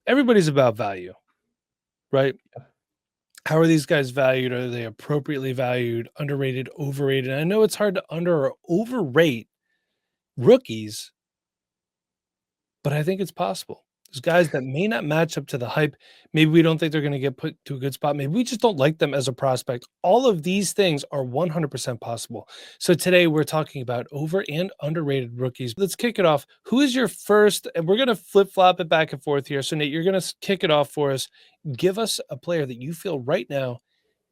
everybody's about value, right? How are these guys valued? Are they appropriately valued, underrated, overrated? I know it's hard to under or overrate rookies, but I think it's possible. There's guys that may not match up to the hype. Maybe we don't think they're going to get put to a good spot. Maybe we just don't like them as a prospect. All of these things are 100% possible. So today we're talking about over and underrated rookies. Let's kick it off. Who is your first? And we're going to flip flop it back and forth here. So Nate, you're going to kick it off for us. Give us a player that you feel right now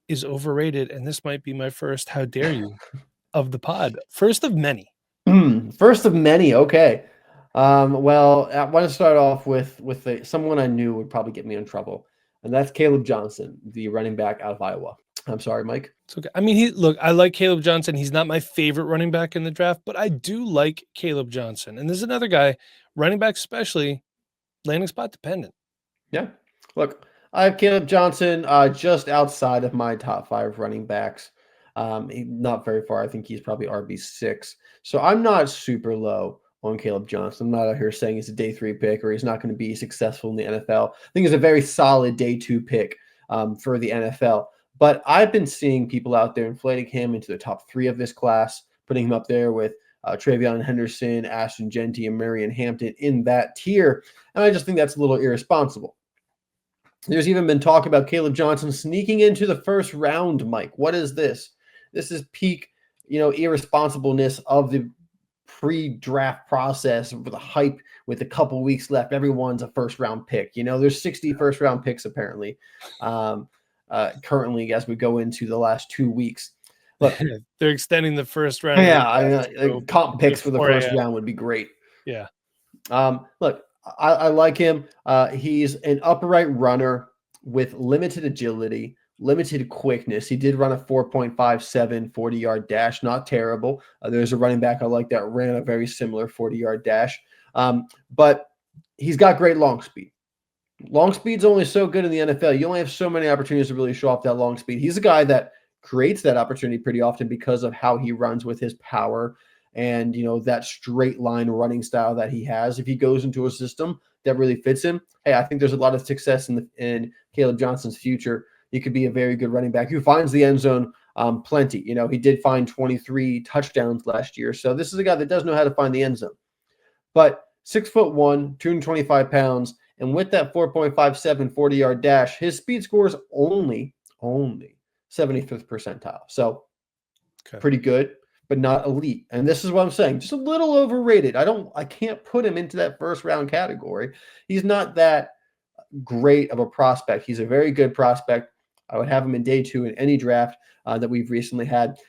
is overrated. And this might be my first, how dare you, of the pod. First of many. First of many. Okay. Well, I want to start off with someone I knew would probably get me in trouble, and that's Kaleb Johnson, the running back out of Iowa. I'm sorry, Mike. It's okay. I mean, I like Kaleb Johnson. He's not my favorite running back in the draft, but I do like Kaleb Johnson. And there's another guy, running back especially, landing spot dependent. Yeah. Look, I have Kaleb Johnson just outside of my top 5 running backs. Not very far. I think he's probably RB6. So I'm not super low on Kaleb Johnson. I'm not out here saying he's a day 3 pick or he's not going to be successful in the NFL. I think he's a very solid day 2 pick for the NFL. But I've been seeing people out there inflating him into the top 3 of this class, putting him up there with Travion Henderson, Ashton Genty, and Marion Hampton in that tier. And I just think that's a little irresponsible. There's even been talk about Kaleb Johnson sneaking into the first round, Mike. What is this? This is peak, irresponsibleness of the pre-draft process with the hype with a couple weeks left. Everyone's a first-round pick. There's 60 first-round picks apparently currently as we go into the last 2 weeks. Look, they're extending the first round. Yeah, comp picks for the first round would be great. Yeah. Look, I like him. He's an upright runner with limited agility, limited quickness. He did run a 4.57 40-yard dash. Not terrible. There's a running back I like that ran a very similar 40-yard dash. But he's got great long speed. Long speed's only so good in the NFL. You only have so many opportunities to really show off that long speed. He's a guy that creates that opportunity pretty often because of how he runs with his power and, that straight line running style that he has. If he goes into a system that really fits him, hey, I think there's a lot of success in Kaleb Johnson's future. He could be a very good running back who finds the end zone plenty. He did find 23 touchdowns last year. So this is a guy that does know how to find the end zone. But 6'1", 225 pounds, and with that 4.57 40-yard dash, his speed score is only 75th percentile. So pretty good, but not elite. And this is what I'm saying. Just a little overrated. I can't put him into that first round category. He's not that great of a prospect. He's a very good prospect. I would have him in day 2 in any draft that we've recently had.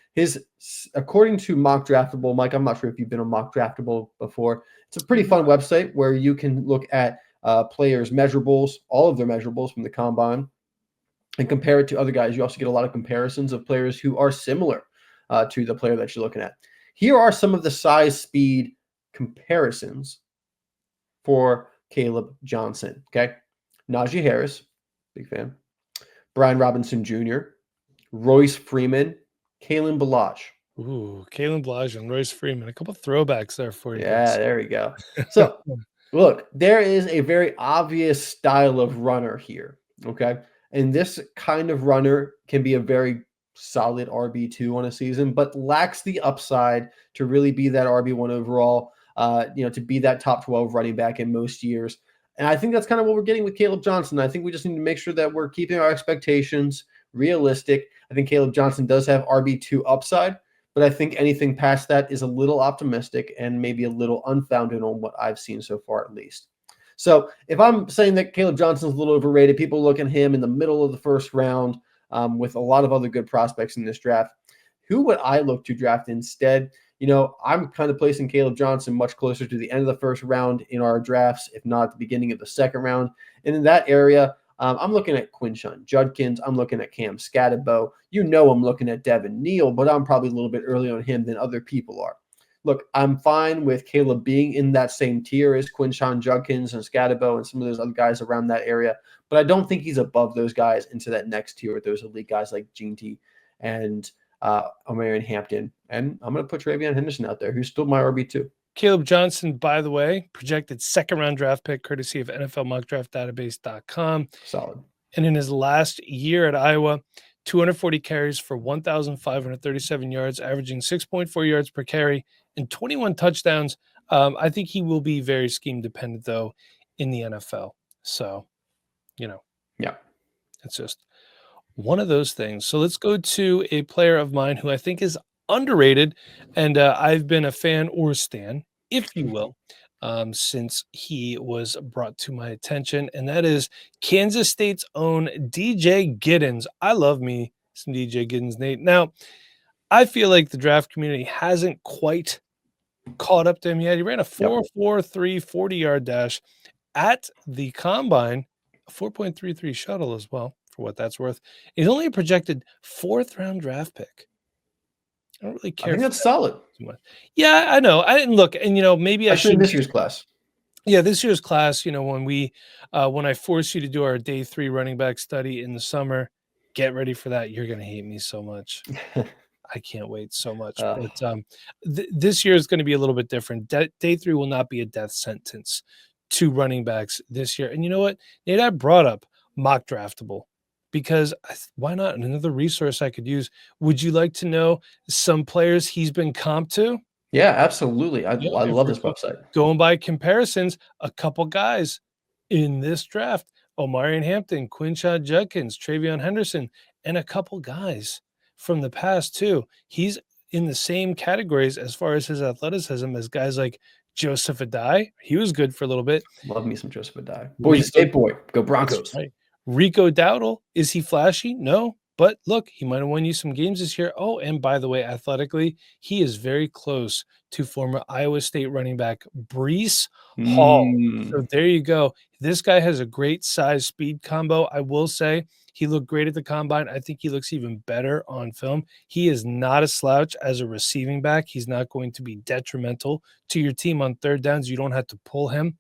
According to Mock Draftable, Mike, I'm not sure if you've been on Mock Draftable before. It's a pretty fun website where you can look at players' measurables, all of their measurables from the combine, and compare it to other guys. You also get a lot of comparisons of players who are similar to the player that you're looking at. Here are some of the size speed comparisons for Kaleb Johnson. Okay. Najee Harris, big fan. Brian Robinson Jr., Royce Freeman, Kalen Ballage. Ooh, Kalen Ballage and Royce Freeman. A couple throwbacks there for you. Yeah, there we go. So, look, there is a very obvious style of runner here, okay? And this kind of runner can be a very solid RB2 on a season, but lacks the upside to really be that RB1 overall, to be that top 12 running back in most years. And I think that's kind of what we're getting with Kaleb Johnson. I think we just need to make sure that we're keeping our expectations realistic. I think Kaleb Johnson does have RB2 upside, but I think anything past that is a little optimistic and maybe a little unfounded on what I've seen so far, at least. So if I'm saying that Kaleb Johnson's a little overrated, people look at him in the middle of the first round with a lot of other good prospects in this draft. Who would I look to draft instead? I'm kind of placing Kaleb Johnson much closer to the end of the first round in our drafts, if not at the beginning of the second round. And in that area, I'm looking at Quinshon Judkins. I'm looking at Cam Scatterbo. I'm looking at Devin Neal, but I'm probably a little bit early on him than other people are. Look, I'm fine with Kaleb being in that same tier as Quinshon Judkins and Scatterbo and some of those other guys around that area, but I don't think he's above those guys into that next tier with those elite guys like Genty and Marion Hampton. And I'm going to put Travion Henderson out there, who's still my RB2. Kaleb Johnson, by the way, projected second-round draft pick, courtesy of NFLmockdraftdatabase.com. Solid. And in his last year at Iowa, 240 carries for 1,537 yards, averaging 6.4 yards per carry and 21 touchdowns. I think he will be very scheme dependent, though, in the NFL. So, Yeah. it's just one of those things. So let's go to a player of mine who I think is underrated, and I've been a fan or stan, if you will, since he was brought to my attention, and that is Kansas State's own DJ Giddens. I love me some DJ Giddens, Nate. Now, I feel like the draft community hasn't quite caught up to him yet. He ran a 4.43 40-yard dash at the combine, a 4.33 shuttle as well, for what that's worth. He's only a projected 4th-round draft pick. I don't really care. I think that's solid. Too much. Yeah, I know. I didn't look, and maybe I Actually, should. this year's class. Yeah, this year's class. When I force you to do our day 3 running back study in the summer, get ready for that. You're gonna hate me so much. I can't wait so much. But this year is going to be a little bit different. Day 3 will not be a death sentence to running backs this year. And you know what, Nate, I brought up mock draftable because why not? Another resource I could use. Would you like to know some players he's been comped to? Yeah, absolutely. I love this website. Going by comparisons, a couple guys in this draft: Omarion Hampton, Quinshon Judkins, Travion Henderson, and a couple guys from the past too. He's in the same categories as far as his athleticism as guys like Joseph Adai. He was good for a little bit. Love me some Joseph Adai. Boise State boy. Go Broncos. Right. Rico Dowdle. Is he flashy? No. But look, he might have won you some games this year. Oh, and by the way, athletically, he is very close to former Iowa State running back Breece Hall. So there you go. This guy has a great size speed combo. I will say he looked great at the combine. I think he looks even better on film. He is not a slouch as a receiving back. He's not going to be detrimental to your team on 3rd downs. You don't have to pull him.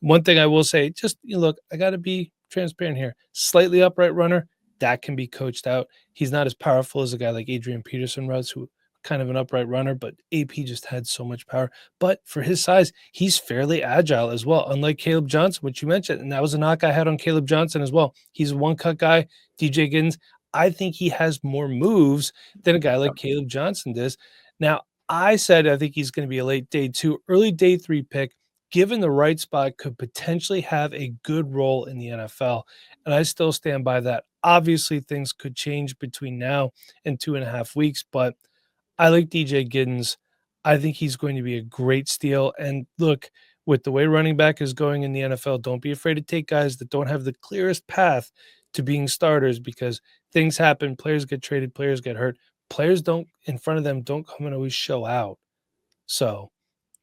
One thing I will say, just look, I got to be transparent here. Slightly upright runner, that can be coached out. He's not as powerful as a guy like Adrian Peterson was, who kind of an upright runner, but AP just had so much power. But for his size, he's fairly agile as well, unlike Kaleb Johnson, which you mentioned. And that was a knock I had on Kaleb Johnson as well. He's a one-cut guy. DJ Giddens, I think he has more moves than a guy like Kaleb Johnson does. Now, I said I think he's going to be a late day 2, early day 3 pick. Given the right spot, could potentially have a good role in the NFL. And I still stand by that. Obviously, things could change between now and 2.5 weeks, but I like DJ Giddens. I think he's going to be a great steal. And look, with the way running back is going in the NFL, don't be afraid to take guys that don't have the clearest path to being starters, because things happen. Players get traded, players get hurt. Players in front of them don't come and always show out. So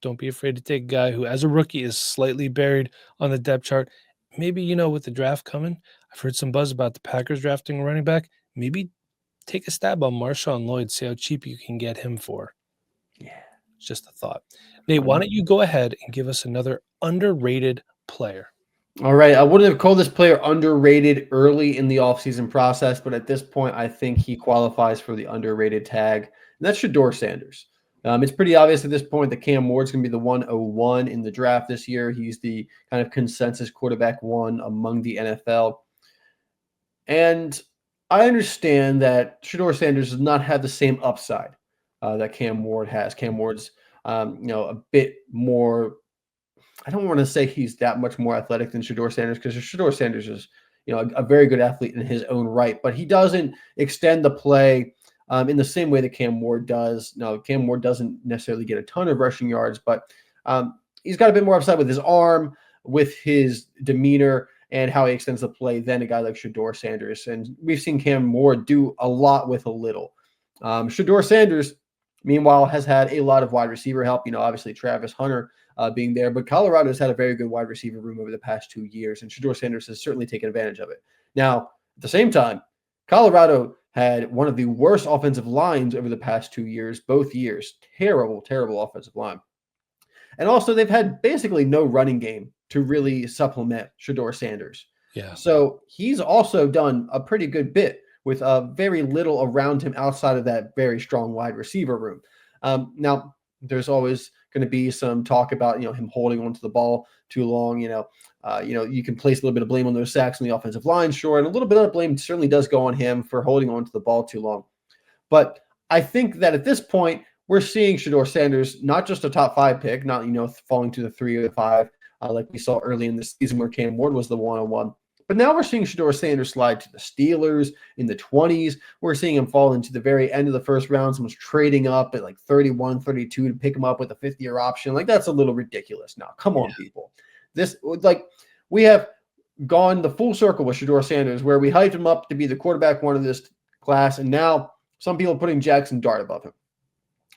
don't be afraid to take a guy who, as a rookie, is slightly buried on the depth chart. Maybe, with the draft coming, I've heard some buzz about the Packers drafting a running back. Maybe take a stab on Marshawn Lloyd, see how cheap you can get him for. Yeah. It's just a thought. Nate, why don't you go ahead and give us another underrated player? All right. I wouldn't have called this player underrated early in the offseason process, but at this point, I think he qualifies for the underrated tag. And that's Shedeur Sanders. It's pretty obvious at this point that Cam Ward's going to be the 101 in the draft this year. He's the kind of consensus quarterback 1 among the NFL. And I understand that Shedeur Sanders does not have the same upside that Cam Ward has. Cam Ward's, a bit more. I don't want to say he's that much more athletic than Shedeur Sanders, because Shedeur Sanders is, a very good athlete in his own right, but he doesn't extend the play in the same way that Cam Ward does. No, Cam Ward doesn't necessarily get a ton of rushing yards, but he's got a bit more upside with his arm, with his demeanor, and how he extends the play than a guy like Shedeur Sanders. And we've seen Cam Ward do a lot with a little. Shedeur Sanders, meanwhile, has had a lot of wide receiver help. Obviously Travis Hunter being there, but Colorado's had a very good wide receiver room over the past 2 years, and Shedeur Sanders has certainly taken advantage of it. Now, at the same time, Colorado had one of the worst offensive lines over the past 2 years, both years. Terrible, terrible offensive line. And also, they've had basically no running game to really supplement Shedeur Sanders. Yeah. So he's also done a pretty good bit with very little around him outside of that very strong wide receiver room. Now, There's always going to be some talk about, him holding onto the ball too long. You can place a little bit of blame on those sacks on the offensive line, sure, and a little bit of blame certainly does go on him for holding onto the ball too long. But I think that at this point, we're seeing Shedeur Sanders, not just a top 5 pick, not, falling to the 3 or the 5, like we saw early in the season where Cam Ward was the 101. But now we're seeing Shedeur Sanders slide to the Steelers in the 20s. We're seeing him fall into the very end of the first round. Someone's trading up at like 31, 32 to pick him up with a 5th-year option. Like, that's a little ridiculous now. Come on, people. We have gone the full circle with Shedeur Sanders, where we hyped him up to be the quarterback 1 of this class, and now some people are putting Jackson Dart above him,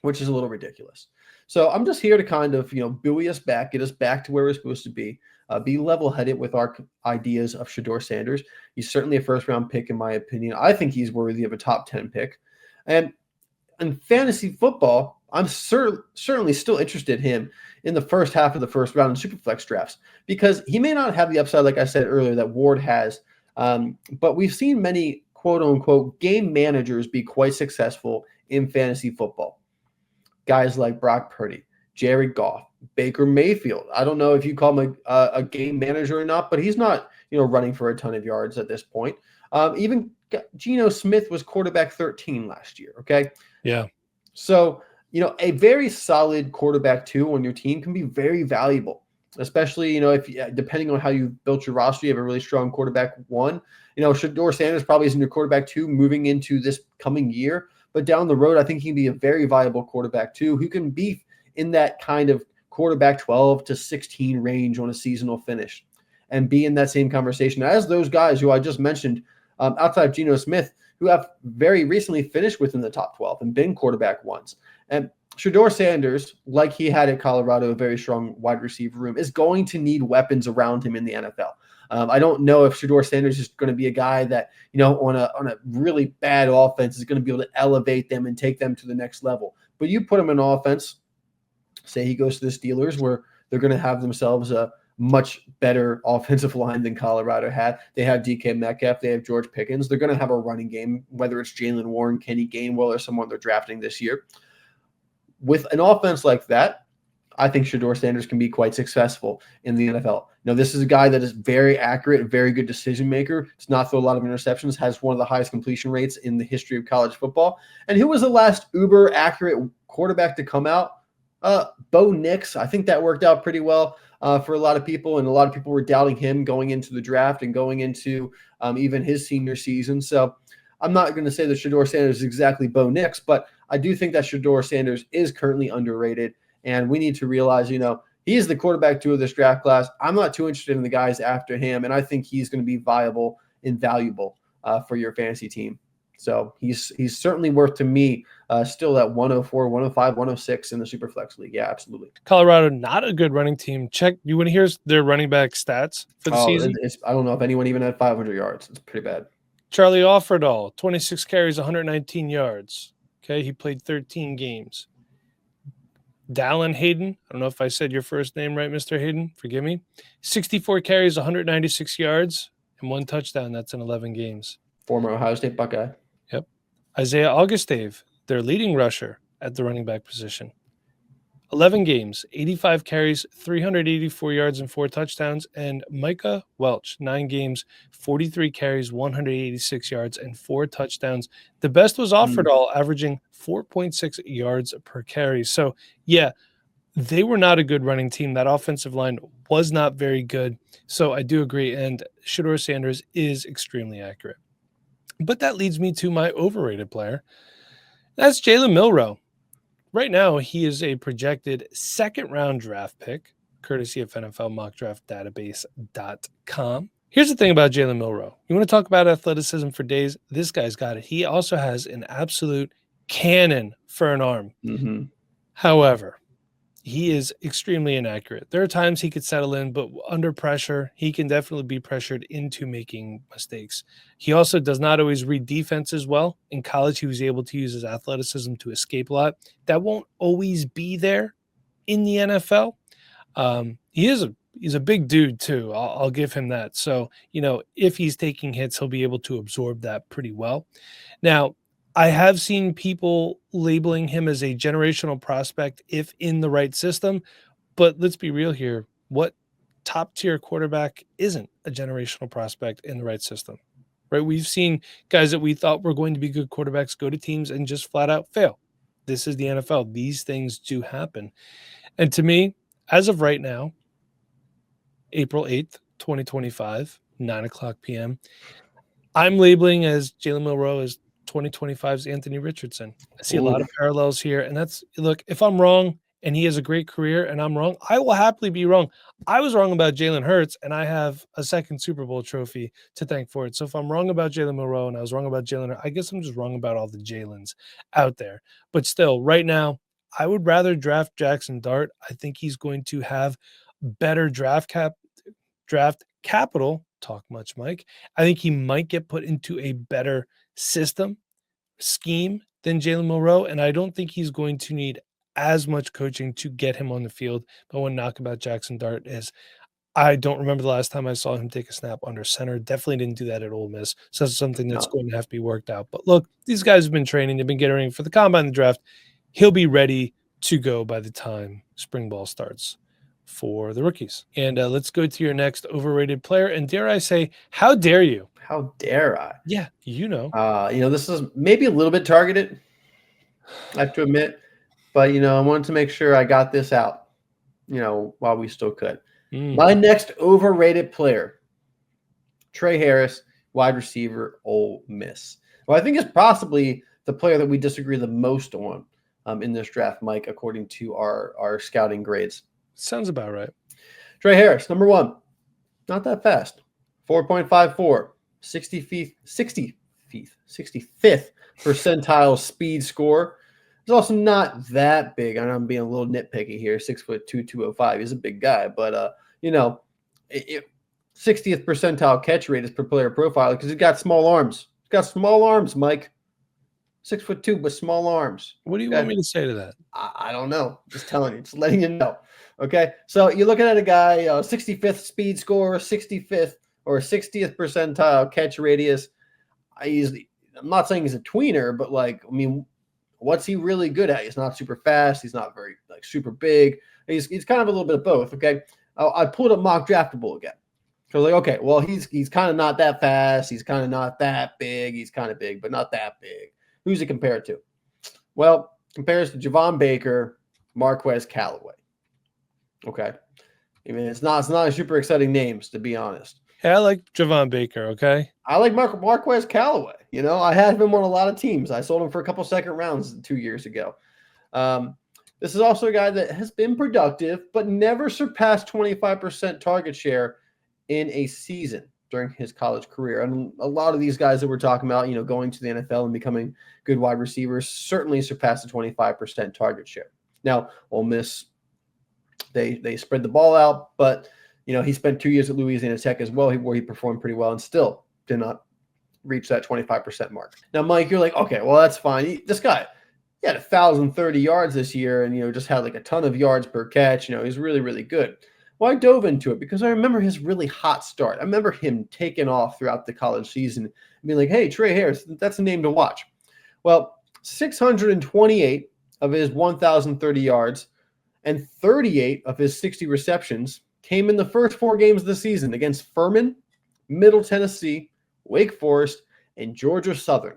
which is a little ridiculous. So I'm just here to kind of, buoy us back, get us back to where we're supposed to be level-headed with our ideas of Shedeur Sanders. He's certainly a first-round pick, in my opinion. I think he's worthy of a top 10 pick. And in fantasy football, I'm certainly still interested in him in the first half of the first round in Superflex drafts, because he may not have the upside, like I said earlier, that Ward has. But we've seen many quote-unquote game managers be quite successful in fantasy football. Guys like Brock Purdy, Jared Goff, Baker Mayfield. I don't know if you call him a game manager or not, but he's not, running for a ton of yards at this point. Even Geno Smith was quarterback 13 last year. Okay. Yeah. So, a very solid quarterback 2 on your team can be very valuable, especially, if depending on how you built your roster, you have a really strong quarterback 1. Shedeur Sanders probably isn't your quarterback 2 moving into this coming year, but down the road, I think he can be a very viable quarterback 2 who can be in that kind of quarterback 12 to 16 range on a seasonal finish and be in that same conversation as those guys who I just mentioned outside of Geno Smith, who have very recently finished within the top 12 and been quarterback 1s. And Shedeur Sanders, like he had at Colorado, a very strong wide receiver room, is going to need weapons around him in the NFL. I don't know if Shedeur Sanders is going to be a guy that, on a really bad offense is going to be able to elevate them and take them to the next level. But you put him in offense, say he goes to the Steelers, where they're going to have themselves a much better offensive line than Colorado had. They have DK Metcalf. They have George Pickens. They're going to have a running game, whether it's Jalen Warren, Kenny Gainwell, or someone they're drafting this year. With an offense like that, I think Shedeur Sanders can be quite successful in the NFL. Now, this is a guy that is very accurate, very good decision maker. Does not throw a lot of interceptions, has one of the highest completion rates in the history of college football. And who was the last uber accurate quarterback to come out? Bo Nix. I think that worked out pretty well for a lot of people, and a lot of people were doubting him going into the draft and going into even his senior season. So I'm not going to say that Shedeur Sanders is exactly Bo Nix, but I do think that Shedeur Sanders is currently underrated, and we need to realize, he is the quarterback 2 of this draft class. I'm not too interested in the guys after him, and I think he's going to be viable and valuable for your fantasy team. So he's certainly worth, to me, still at 104, 105, 106 in the Superflex League. Yeah, absolutely. Colorado, not a good running team. You want to hear their running back stats for the season? I don't know if anyone even had 500 yards. It's pretty bad. Charlie Offerdahl, 26 carries, 119 yards. Okay, he played 13 games. Dallin Hayden, I don't know if I said your first name right, Mr. Hayden. Forgive me. 64 carries, 196 yards, and 1 touchdown. That's in 11 games. Former Ohio State Buckeye. Yep. Isaiah Augustave, their leading rusher at the running back position. 11 games, 85 carries, 384 yards, and 4 touchdowns. And Micah Welch, 9 games, 43 carries, 186 yards, and 4 touchdowns. The best was Offerdahl, averaging 4.6 yards per carry. So, yeah, they were not a good running team. That offensive line was not very good. So I do agree. And Shedeur Sanders is extremely accurate. But that leads me to my overrated player. That's Jalen Milroe. Right now, he is a projected 2nd-round draft pick, courtesy of NFLmockdraftdatabase.com. Here's the thing about Jalen Milroe. You want to talk about athleticism for days? This guy's got it. He also has an absolute cannon for an arm. Mm-hmm. However, he is extremely inaccurate. There are times he could settle in, but under pressure, he can definitely be pressured into making mistakes. He also does not always read defenses well. In college, he was able to use his athleticism to escape a lot. That won't always be there in the NFL. He's a big dude too. I'll give him that. So, if he's taking hits, he'll be able to absorb that pretty well. Now, I have seen people labeling him as a generational prospect if in the right system, but let's be real here. What top tier quarterback isn't a generational prospect in the right system? Right? We've seen guys that we thought were going to be good quarterbacks go to teams and just flat out fail. This is the NFL. These things do happen. And to me, as of right now, April 8th, 2025, 9 o'clock p.m., I'm labeling as Jalen Milroe as 2025's Anthony Richardson. I see a lot Ooh, of parallels here. And that's, look, if I'm wrong and he has a great career and I'm wrong, I will happily be wrong. I was wrong about Jalen Hurts and I have a second Super Bowl trophy to thank for it. So if I'm wrong about Jalen Milroe and I was wrong about Jalen, I guess I'm just wrong about all the Jalens out there. But still, right now, I would rather draft Jackson Dart. I think he's going to have better draft capital. Talk much, Mike. I think he might get put into a better system scheme than Jalen Milroe, and I don't think he's going to need as much coaching to get him on the field. But one knock about Jackson Dart is I don't remember the last time I saw him take a snap under center. Definitely didn't do that at Ole Miss. So that's something that's no. going to have to be worked out. But look, these guys have been training. They've been getting ready for the combine and the draft. He'll be ready to go by the time spring ball starts for the rookies. And let's go to your next overrated player. And dare I say, how dare you? How dare I? Yeah, This is maybe a little bit targeted, I have to admit, but I wanted to make sure I got this out, while we still could. My next overrated player, Tre Harris, wide receiver, Ole Miss. Well, I think is possibly the player that we disagree the most on in this draft, Mike, according to our scouting grades. Sounds about right. Tre Harris, number one, not that fast, 4.54, 65th percentile speed score. He's also not that big. And I'm being a little nitpicky here. 6'2", 205. He's a big guy, but 60th percentile catch rate is per player profile because he's got small arms. He's got small arms, Mike. 6'2", but small arms. What do you want me to say to that? I don't know. Just telling you, just letting you know. Okay, so you're looking at a guy, 65th speed score, 65th or 60th percentile catch radius. I'm not saying he's a tweener, but what's he really good at? He's not super fast. He's not very super big. He's kind of a little bit of both. Okay, I pulled up mock draftable again. So okay, well he's kind of not that fast. He's kind of not that big. He's kind of big, but not that big. Who's it compared to? Well, compares to Javon Baker, Marquez Callaway. Okay, I mean it's not a super exciting names, to be honest. Yeah, I like Javon Baker. Okay, I like Marquez Callaway. I had him on a lot of teams. I sold him for a couple second rounds 2 years ago. This is also a guy that has been productive, but never surpassed 25% target share in a season during his college career. And a lot of these guys that we're talking about, going to the NFL and becoming good wide receivers, certainly surpassed the 25% target share. Now, Ole Miss, they spread the ball out, but he spent 2 years at Louisiana Tech as well, where he performed pretty well and still did not reach that 25% mark. Now, Mike, you're like, okay, well, that's fine. This guy, he had 1,030 yards this year and, just had a ton of yards per catch. He's really, really good. Well, I dove into it because I remember his really hot start. I remember him taking off throughout the college season and being like, hey, Tre Harris, that's a name to watch. Well, 628 of his 1,030 yards and 38 of his 60 receptions came in the first 4 games of the season against Furman, Middle Tennessee, Wake Forest, and Georgia Southern.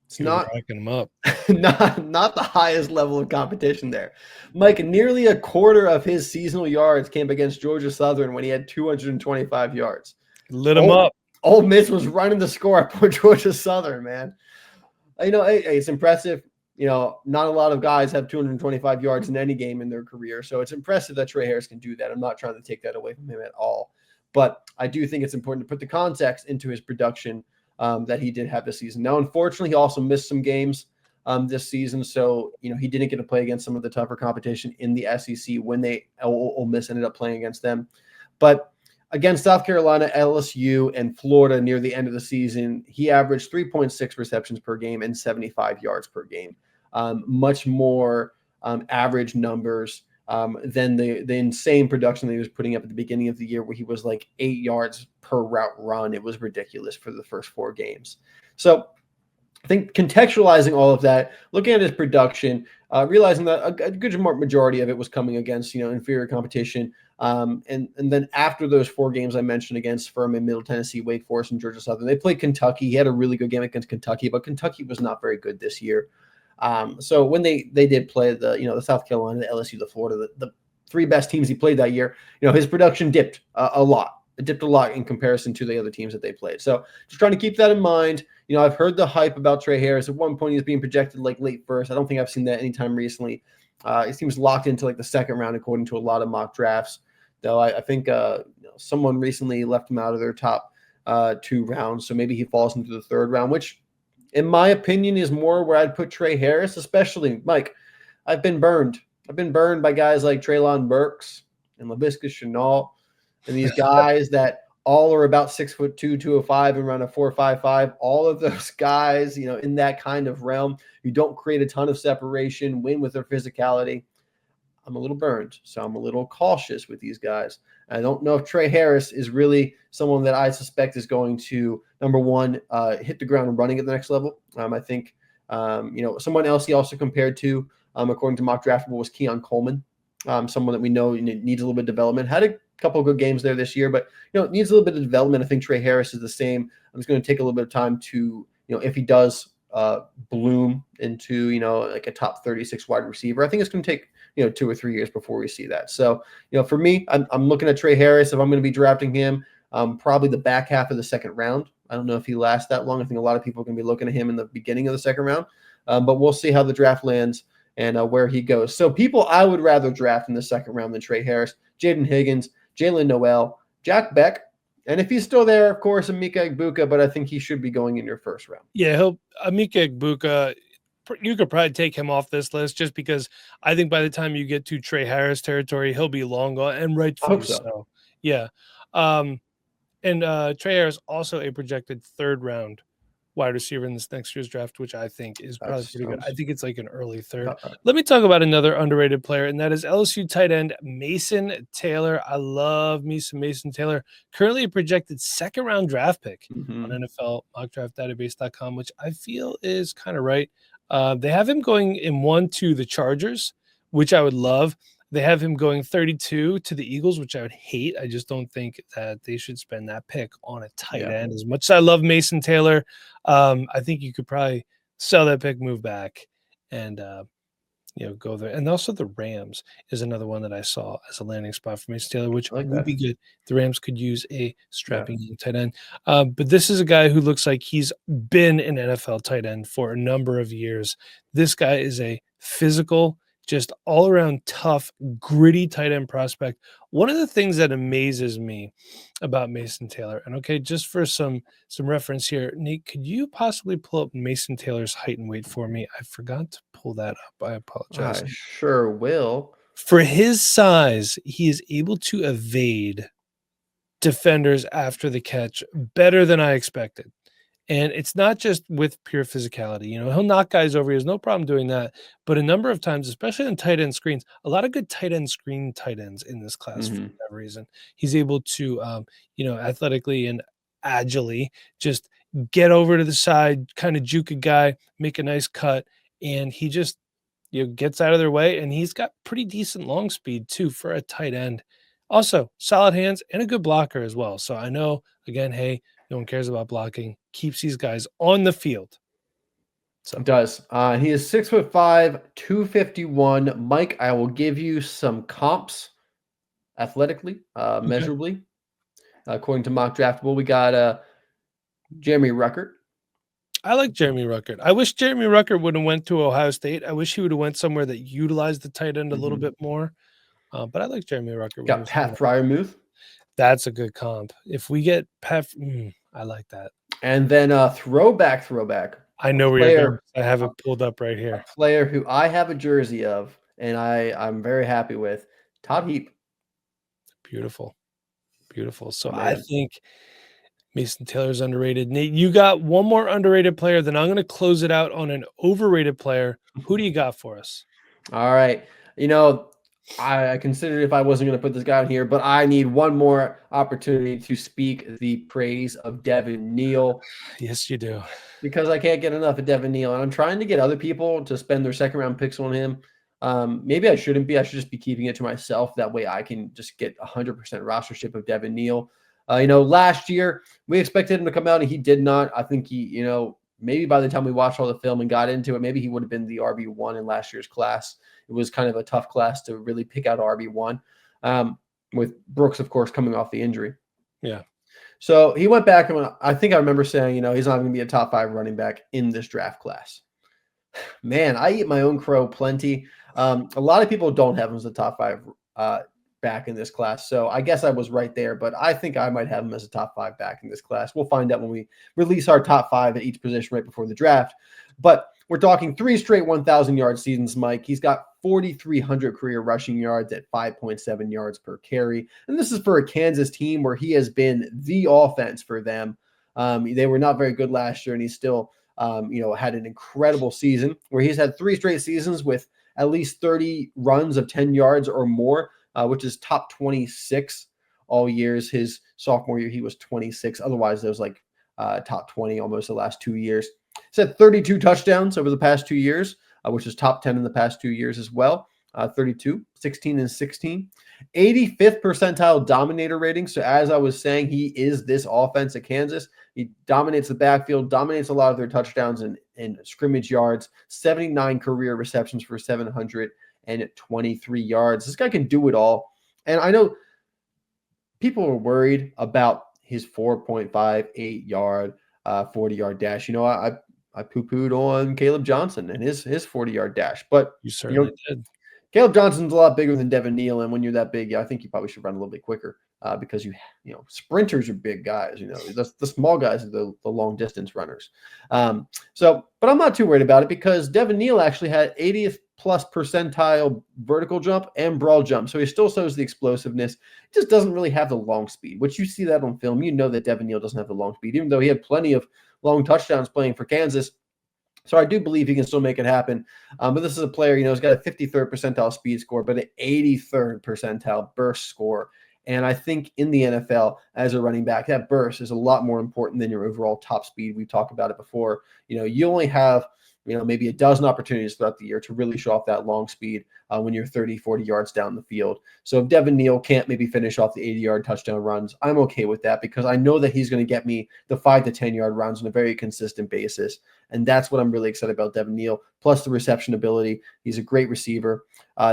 It's not racking them up. not the highest level of competition there. Mike, nearly a quarter of his seasonal yards came against Georgia Southern when he had 225 yards. Lit him up. Ole Miss was running the score up for Georgia Southern, man. It's impressive. Not a lot of guys have 225 yards in any game in their career. So it's impressive that Tre Harris can do that. I'm not trying to take that away from him at all. But I do think it's important to put the context into his production that he did have this season. Now, unfortunately, he also missed some games this season. So, he didn't get to play against some of the tougher competition in the SEC when Ole Miss ended up playing against them. But against South Carolina, LSU, and Florida near the end of the season, he averaged 3.6 receptions per game and 75 yards per game. Much more average numbers than the insane production that he was putting up at the beginning of the year, where he was 8 yards per route run. It was ridiculous for the first 4 games. So I think contextualizing all of that, looking at his production, realizing that a good majority of it was coming against inferior competition. And then after those 4 games I mentioned against Furman, Middle Tennessee, Wake Forest, and Georgia Southern, they played Kentucky. He had a really good game against Kentucky, but Kentucky was not very good this year. So when they did play the South Carolina, the LSU, the Florida, the 3 best teams he played that year, his production dipped a lot. It dipped a lot in comparison to the other teams that they played. So just trying to keep that in mind. I've heard the hype about Tre Harris. At one point, he was being projected like late first. I don't think I've seen that anytime recently. It seems locked into like the second round, according to a lot of mock drafts. Though I think someone recently left him out of their top 2 rounds. So maybe he falls into the 3rd round, which in my opinion is more where I'd put Tre Harris, especially Mike. I've been burned. I've been burned by guys like Treylon Burks and Laviska Shenault and these guys that all are about 6'2", 205 and run a 4.55. All of those guys, in that kind of realm, who don't create a ton of separation, win with their physicality. I'm a little burned, so I'm a little cautious with these guys. I don't know if Tre Harris is really someone that I suspect is going to, number one, hit the ground running at the next level. I think, someone else he also compared to, according to Mock Draftable, was Keon Coleman, someone that we know needs a little bit of development. Had a couple of good games there this year, but needs a little bit of development. I think Tre Harris is the same. It's going to take a little bit of time to, if he does bloom into, like a top 36 wide receiver, I think it's going to take 2 or 3 years before we see that. So, for me, I'm looking at Tre Harris. If I'm going to be drafting him, probably the back half of the 2nd round. I don't know if he lasts that long. I think a lot of people are going to be looking at him in the beginning of the 2nd round, but we'll see how the draft lands and where he goes. So people I would rather draft in the 2nd round than Tre Harris: Jaden Higgins, Jalen Noel, Jack Beck, and if he's still there, of course, Emeka Egbuka, but I think he should be going in your 1st round. Yeah, Emeka Egbuka, you could probably take him off this list just because I think by the time you get to Tre Harris territory, he'll be long gone, and rightfully so. Yeah. And Tre Harris also a projected 3rd round wide receiver in this next year's draft, which I think is probably pretty good. I think it's like an early 3rd. Let me talk about another underrated player, and that is LSU tight end Mason Taylor. I love me some Mason Taylor. Currently a projected 2nd round draft pick on NFL mockdraftdatabase.com, which I feel is kind of right. They have him going in 1 to the Chargers, which I would love. They have him going 32 to the Eagles, which I would hate. I just don't think that they should spend that pick on a tight end. As much as I love Mason Taylor, I think you could probably sell that pick, move back, and go there. And also the Rams is another one that I saw as a landing spot for Mason Taylor, which would be good. The Rams could use a strapping tight end. But this is a guy who looks like he's been an NFL tight end for a number of years. This guy is a physical, just all around tough, gritty tight end prospect. One of the things that amazes me about Mason Taylor, and okay, just for some reference here, Nate, could you possibly pull up Mason Taylor's height and weight for me? I forgot to pull that up. I apologize. I sure will. For his size, he is able to evade defenders after the catch better than I expected. And it's not just with pure physicality. He'll knock guys over. He has no problem doing that. But a number of times, especially in tight end screens, a lot of good tight end screen tight ends in this class for whatever reason. He's able to, athletically and agilely just get over to the side, kind of juke a guy, make a nice cut. And he just, gets out of their way. And he's got pretty decent long speed, too, for a tight end. Also, solid hands and a good blocker as well. So I know, again, hey, no one cares about blocking. Keeps these guys on the field. So. It does. He is 6'5", 251. Mike, I will give you some comps athletically, measurably. According to Mock Draftable, we got Jeremy Ruckert. I like Jeremy Ruckert. I wish Jeremy Ruckert would have went to Ohio State. I wish he would have went somewhere that utilized the tight end a little bit more. But I like Jeremy Ruckert. Got Pat Fryermuth. That's a good comp. If we get Pat, I like that. And then throwback. I know where you're going. I have it pulled up right here. A player who I have a jersey of, and I'm very happy with, Todd Heap. Beautiful. So I think Mason Taylor's underrated. Nate, you got one more underrated player, then I'm going to close it out on an overrated player. Who do you got for us? All right. I considered if I wasn't going to put this guy in here, but I need one more opportunity to speak the praise of Devin Neal Yes, you do. because I can't get enough of Devin Neal, and I'm trying to get other people to spend their second round picks on him. Maybe I shouldn't be. I should just be keeping it to myself. That way I can just get 100% rostership of Devin Neal. Last year we expected him to come out and he did not. I think maybe by the time we watched all the film and got into it, maybe he would have been the RB1 in last year's class. It was kind of a tough class to really pick out RB1, with Brooks, of course, coming off the injury. Yeah. So he went back, and I think I remember saying, he's not going to be a top 5 running back in this draft class. Man, I eat my own crow plenty. A lot of people don't have him as a top 5 back in this class. So I guess I was right there, but I think I might have him as a top 5 back in this class. We'll find out when we release our top 5 at each position right before the draft. But we're talking 3 straight 1,000-yard seasons, Mike. He's got 4,300 career rushing yards at 5.7 yards per carry. And this is for a Kansas team where he has been the offense for them. They were not very good last year, and he still had an incredible season where he's had 3 straight seasons with at least 30 runs of 10 yards or more, which is top 26 all years. His sophomore year, he was 26. Otherwise, there was top 20 almost the last 2 years. He's had 32 touchdowns over the past 2 years, which is top 10 in the past 2 years as well. 32, 16, and 16. 85th percentile dominator rating. So as I was saying, he is this offense at Kansas. He dominates the backfield, dominates a lot of their touchdowns and scrimmage yards. 79 career receptions for 723 yards. This guy can do it all. And I know people are worried about his 4.58 yard, 40-yard dash. I poo-pooed on Kaleb Johnson and his 40-yard dash. But You certainly did. Kaleb Johnson's a lot bigger than Devin Neal, and when you're that big, I think you probably should run a little bit quicker because sprinters are big guys. The small guys are the long distance runners. But I'm not too worried about it because Devin Neal actually had 80th plus percentile vertical jump and broad jump, so he still shows the explosiveness. He just doesn't really have the long speed, which you see that on film. You know that Devin Neal doesn't have the long speed, even though he had plenty of long touchdowns playing for Kansas. So I do believe he can still make it happen. But this is a player, he's got a 53rd percentile speed score, but an 83rd percentile burst score. And I think in the NFL, as a running back, that burst is a lot more important than your overall top speed. We've talked about it before. You only have, maybe a dozen opportunities throughout the year to really show off that long speed when you're 30, 40 yards down the field. So if Devin Neal can't maybe finish off the 80-yard touchdown runs, I'm okay with that because I know that he's going to get me the 5 to 10-yard runs on a very consistent basis. And that's what I'm really excited about Devin Neal, plus the reception ability. He's a great receiver.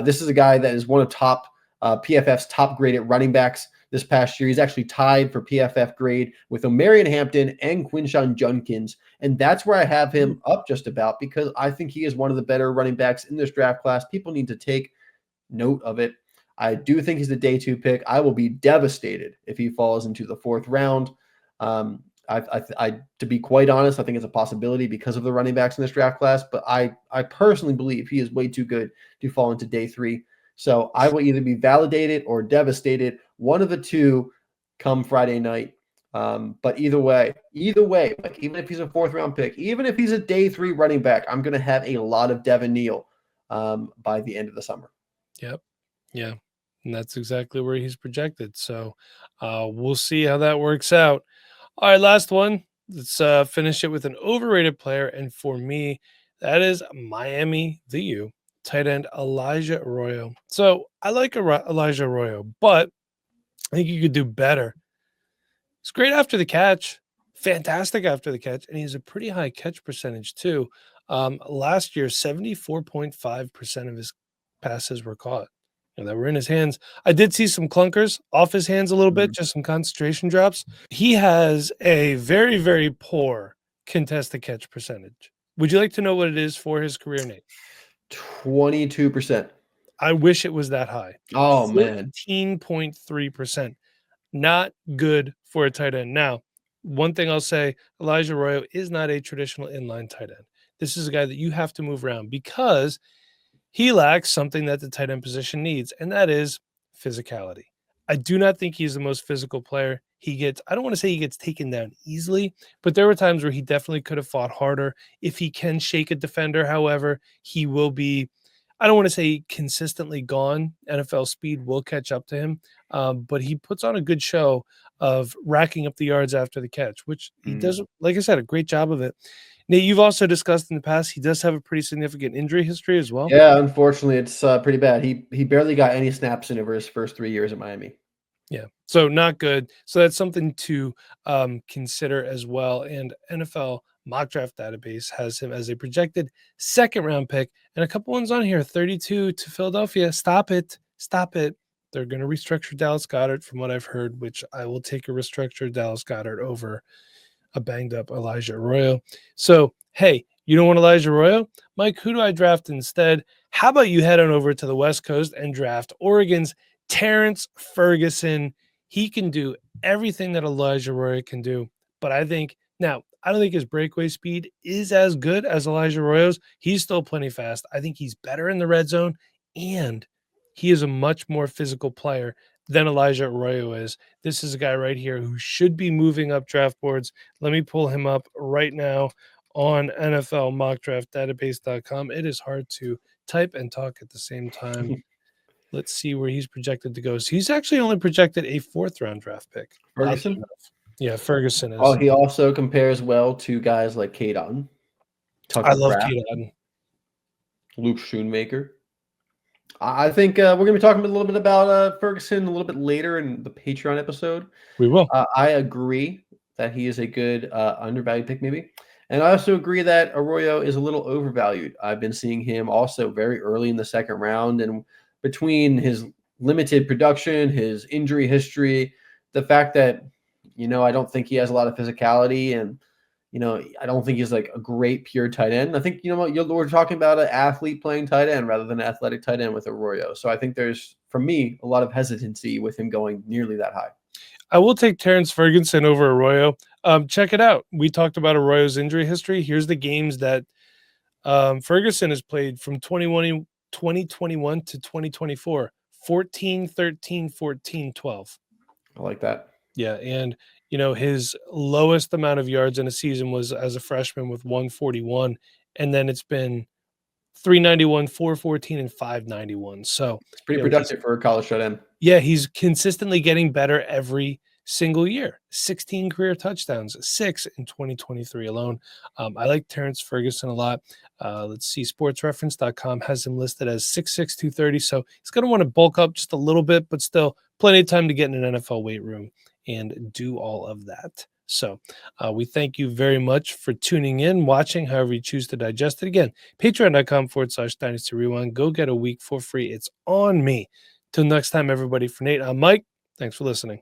This is a guy that is one of PFF's top graded running backs this past year. He's actually tied for PFF grade with Omarion Hampton and Quinshon Judkins. And that's where I have him up just about because I think he is one of the better running backs in this draft class. People need to take note of it. I do think he's a day 2 pick. I will be devastated if he falls into the 4th round. To be quite honest, I think it's a possibility because of the running backs in this draft class, but I personally believe he is way too good to fall into day 3. So I will either be validated or devastated, one of the two come Friday night. But either way, like even if he's a 4th round pick, even if he's a day 3 running back, I'm going to have a lot of Devin Neal by the end of the summer. Yep. Yeah. And that's exactly where he's projected. So we'll see how that works out. All right, last one. Let's finish it with an overrated player. And for me, that is Miami, the U, tight end Elijah Arroyo. So I like Elijah Arroyo, but I think you could do better. He's great after the catch, fantastic after the catch, and he has a pretty high catch percentage too. Last year, 74.5% of his passes were caught and that were in his hands. I did see some clunkers off his hands a little bit, just some concentration drops. He has a very, very poor contested catch percentage. Would you like to know what it is for his career, Nate? 22%. I wish it was that high. Oh, man. 14.3%. Not good for a tight end. Now, one thing I'll say, Elijah Arroyo is not a traditional inline tight end. This is a guy that you have to move around because he lacks something that the tight end position needs, and that is physicality. I do not think he's the most physical player. I don't want to say he gets taken down easily, but there were times where he definitely could have fought harder. If he can shake a defender, however, he will be I don't want to say consistently gone. NFL speed will catch up to him, but he puts on a good show of racking up the yards after the catch, which he does, like I said, a great job of it. Nate, you've also discussed in the past, he does have a pretty significant injury history as well. Yeah, unfortunately, it's pretty bad. He barely got any snaps in over his first 3 years at Miami. Yeah, so not good. So that's something to consider as well. And NFL Mock Draft Database has him as a projected second round pick, and a couple ones on here. 32 to Philadelphia. Stop it! Stop it! They're going to restructure Dallas Goedert, from what I've heard, which I will take a restructured Dallas Goedert over a banged up Elijah Arroyo. So hey, you don't want Elijah Arroyo, Mike? Who do I draft instead? How about you head on over to the West Coast and draft Oregon's Terrence Ferguson? He can do everything that Elijah Arroyo can do, but I don't think his breakaway speed is as good as Elijah Arroyo's. He's still plenty fast. I think he's better in the red zone, and he is a much more physical player than Elijah Arroyo is. This is a guy right here who should be moving up draft boards. Let me pull him up right now on NFL Mock Draft Database.com. It is hard to type and talk at the same time. Let's see where he's projected to go. So he's actually only projected a 4th round draft pick. Ferguson? Yeah, Ferguson is. Oh, he also compares well to guys like Kadon, Tucker I love Kraft, Kadon. Luke Schoonmaker. I think we're going to be talking a little bit about Ferguson a little bit later in the Patreon episode. We will. I agree that he is a good undervalued pick, maybe. And I also agree that Arroyo is a little overvalued. I've been seeing him also very early in the second round. And between his limited production, his injury history, the fact that, I don't think he has a lot of physicality, and, I don't think he's like a great pure tight end. I think, we're talking about an athlete playing tight end rather than an athletic tight end with Arroyo. So I think there's, for me, a lot of hesitancy with him going nearly that high. I will take Terrence Ferguson over Arroyo. Check it out. We talked about Arroyo's injury history. Here's the games that Ferguson has played from 2021 to 2024. 14, 13, 14, 12. I like that. Yeah, and his lowest amount of yards in a season was as a freshman with 141, and then it's been 391, 414, and 591. So it's pretty productive for a college tight end. Yeah, he's consistently getting better every single year. 16 career touchdowns, 6 in 2023 alone. I like Terrence Ferguson a lot. Let's see, sportsreference.com has him listed as 6'6", 230. So he's going to want to bulk up just a little bit, but still plenty of time to get in an NFL weight room and do all of that. So we thank you very much for tuning in, watching, however you choose to digest it. Again, patreon.com/Dynasty Rewind. Go get a week for free. It's on me. Till next time, everybody. For Nate, I'm Mike. Thanks for listening.